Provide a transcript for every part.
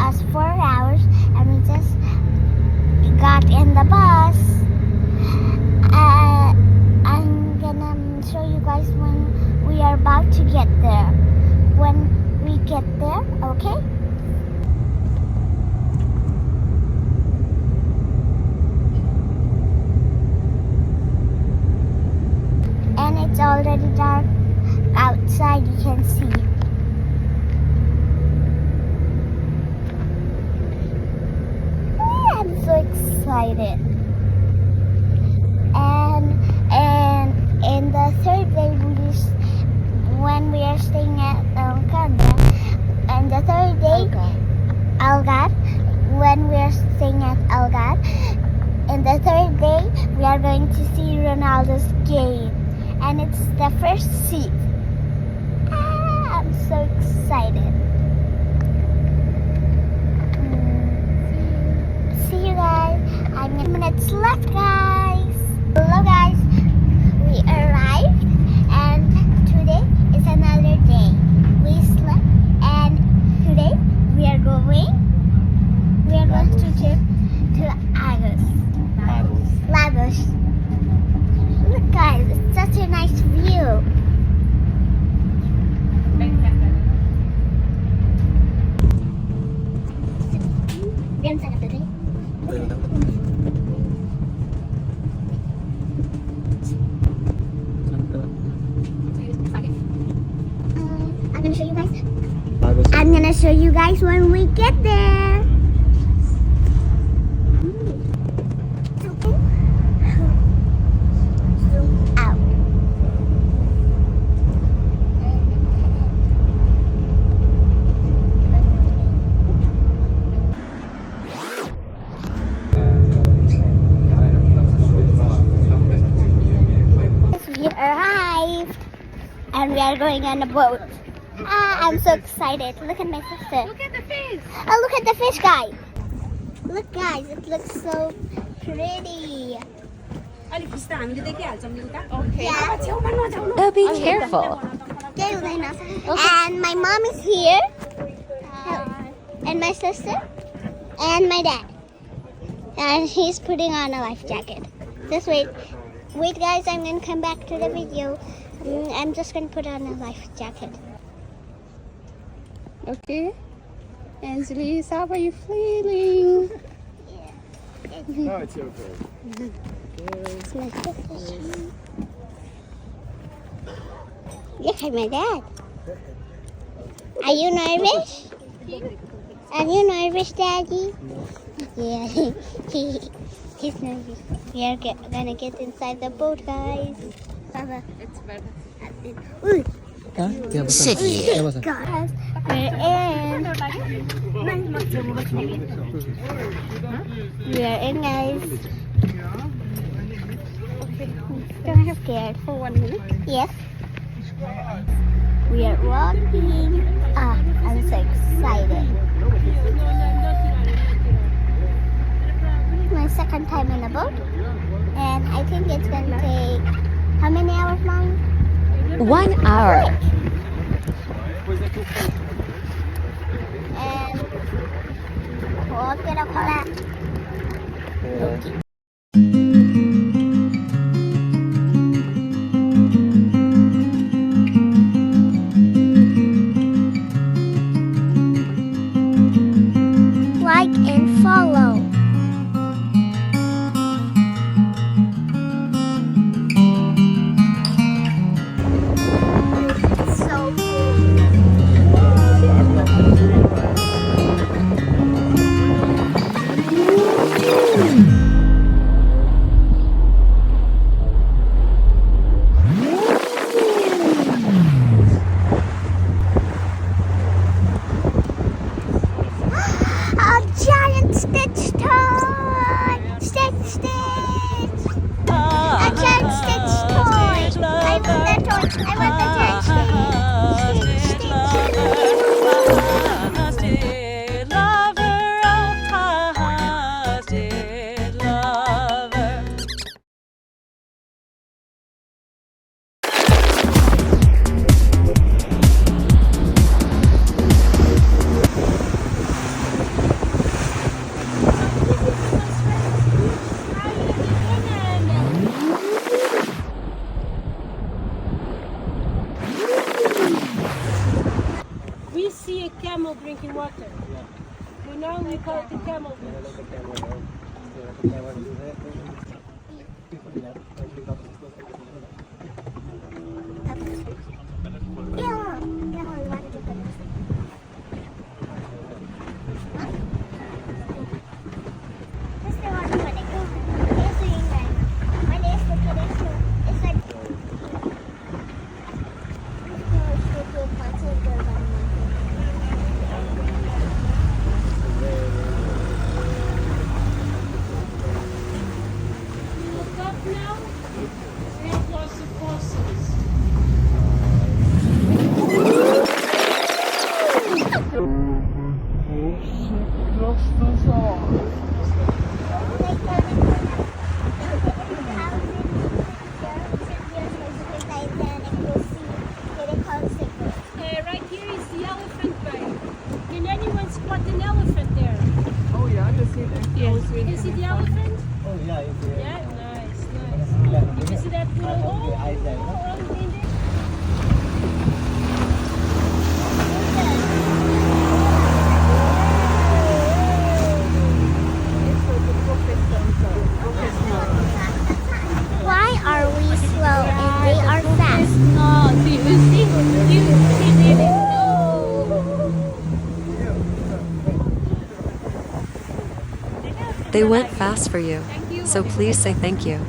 us 4 hours, and we just got in the bus. I'm gonna show you guys when we are about to get there. When we get there, okay? And it's already dark outside, you can see. I'm so excited. And the third day, when we are staying at Algarve, and the third day, Algarve, when we are staying at Algarve, and the third day, we are going to see Ronaldo's game. And it's the first seat. I'm so excited. See you guys. I'm 10 minutes left, guys. Hello, guys. We arrived, and today is another day. We slept, and today we are going to trip to Lagos. Look, guys, it's such a nice view. I'm gonna show you guys when we get there. Zoom out. We arrived, and we are going on a boat. I'm so excited. Look at my sister. Look at the fish. Oh, look at the fish guy. Look, guys, it looks so pretty. Okay. Yeah. Oh, be careful. And my mom is here. And my sister. And my dad. And he's putting on a life jacket. Just wait. Wait, guys, I'm going to come back to the video. I'm just going to put on a life jacket. Okay. Angelis, how are you feeling? No, it's okay. It's my sister. Look at my dad. Are you nervous? Are you nervous, Daddy? Yeah, he's nervous. We are gonna get inside the boat, guys. It's better. Ooh. Sit here. Guys, we're in. We are in, guys. Don't have scared. For 1 minute. Yes. We are walking. I'm so excited. My second time in a boat. And I think it's going to take, how many hours, Mom? 1 hour. And huwag ka na pala. Like and follow. drinking water. We normally call it the camel Yeah, beach. like the camel, right? Yeah, the camel is there. Look up now. We have lots of fossils. Right here is the elephant bay. Can anyone spot an elephant there? Oh yeah, I can see that. Yes. You can see the elephant? Oh yeah, it's there. Yeah, nice. You can see that little hole? Eyes there, no? Hole in there? Why are we slow and they are fast? No, do you see? Do you see this? They went fast for you, so please say thank you.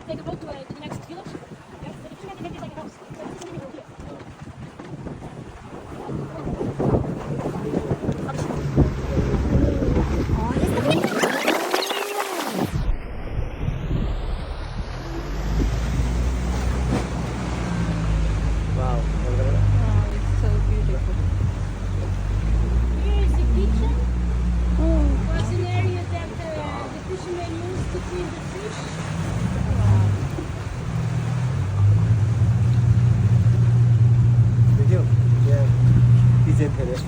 Take a boat to the next village. Wow. Wow, it's so beautiful. Here is the kitchen. It was an area that the fishermen used to clean the fish. Did you? Yeah. He's in there.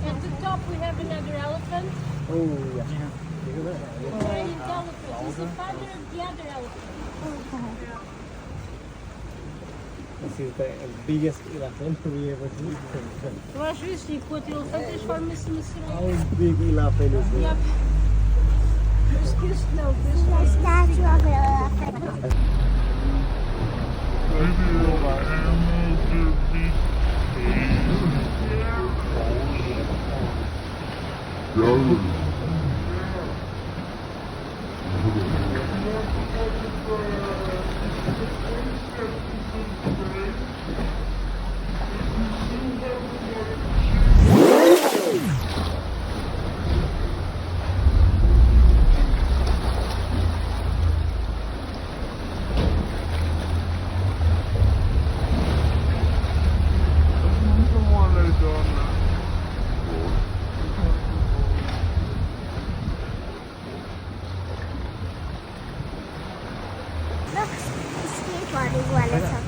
At the top we have another elephant. Oh yeah. Giant elephant. He's the father of the other elephant. This is the biggest elephant we ever seen. Eu acho isso, enquanto ele foi, transforma-se numa How sereia. big elephant is this? Yep. Mas que este não, que este The statue of an elephant. Look, skateboarding while it's up.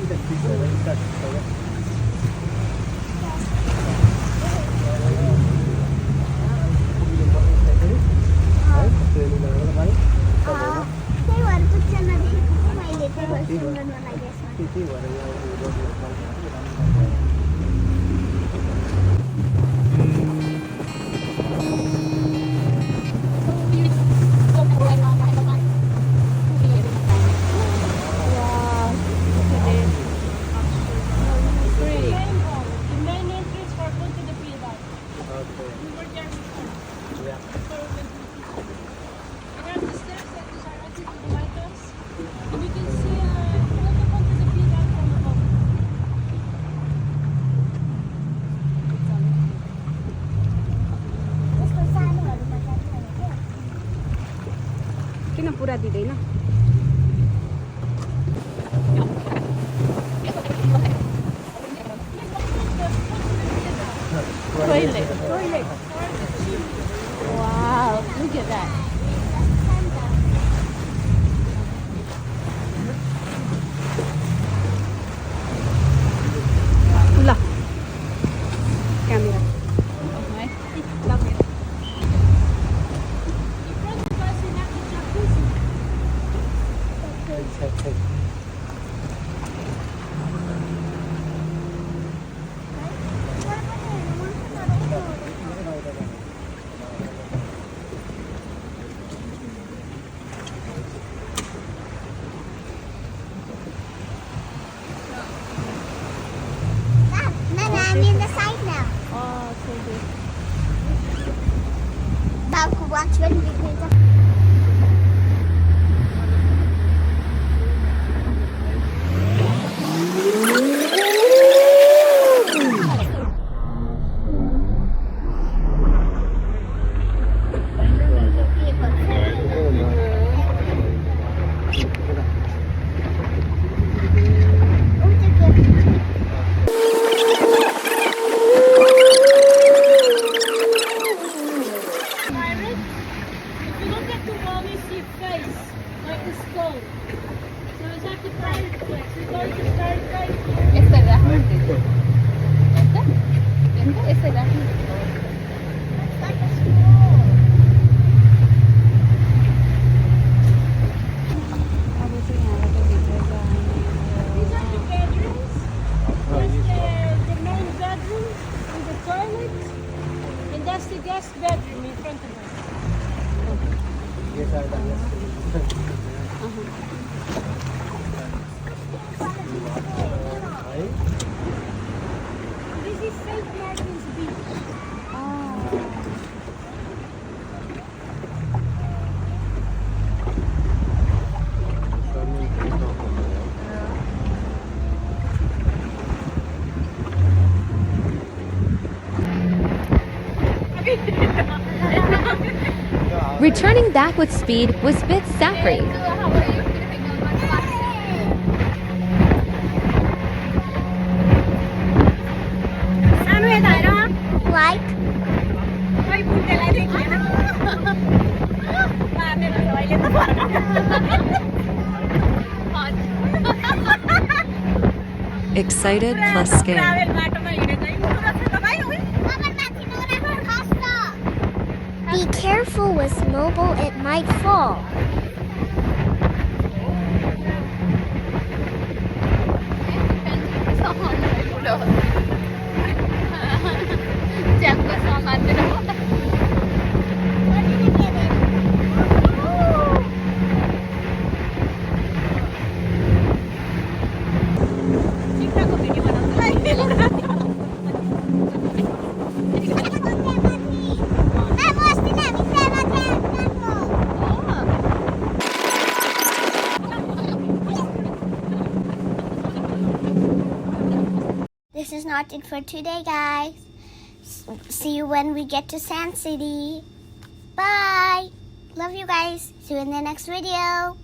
They were picture na di my little version na I guess. The main entrance for going to the pier bar. We were there before. Yeah. So we went to the pier. We have the steps that is directly to the lighthouse. And you can see welcome to the pier bar from above. Gusto sana wala magkakaroon. Kinapura di na. Toilet. Wow, look at that. watch when we play the Pirate, if you look at the wall, you see a face, like a skull. So is that the pirate place? We're going to start right here. Este de aquí. Este de aquí. These are the bedrooms. That's the main bedroom with the toilet. And that's the guest bedroom in front of us. Yes, I know. This is St. Martin's Beach. Returning back with speed was a bit scary. like. Excited plus scared. Be careful with mobile, it might fall. This is not it for today, guys. See you when we get to Sand City. Bye. Love you guys. See you in the next video.